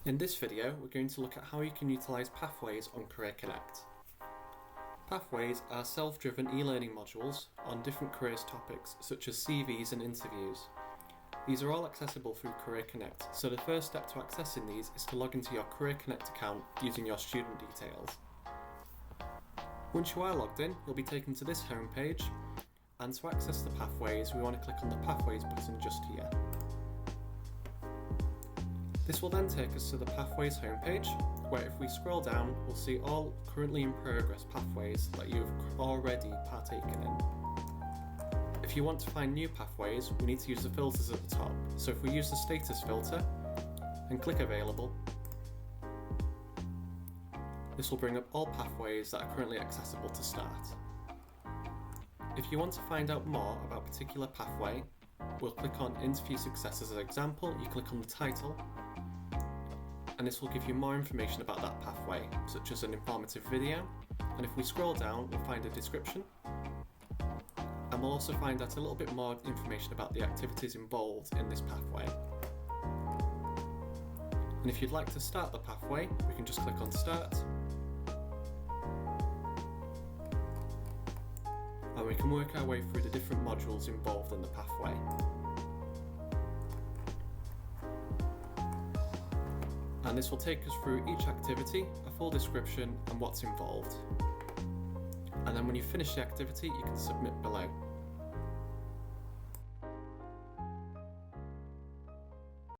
In this video, we're going to look at how you can utilise pathways on CareerConnect. Pathways are self-driven e-learning modules on different careers topics such as CVs and interviews. These are all accessible through CareerConnect, so the first step to accessing these is to log into your CareerConnect account using your student details. Once you are logged in, you'll be taken to this homepage, and to access the pathways, we want to click on the Pathways button just here. This will then take us to the Pathways homepage, where if we scroll down, we'll see all currently in progress pathways that you've already partaken in. If you want to find new pathways, we need to use the filters at the top. So if we use the status filter and click available, this will bring up all pathways that are currently accessible to start. If you want to find out more about a particular pathway, we'll click on Interview Success as an example. You click on the title, and this will give you more information about that pathway, such as an informative video. And if we scroll down, we'll find a description, and we'll also find out a little bit more information about the activities involved in this pathway. And if you'd like to start the pathway, we can just click on Start, and we can work our way through the different modules involved in the pathway. And this will take us through each activity, a full description and what's involved. And then when you finish the activity, you can submit below.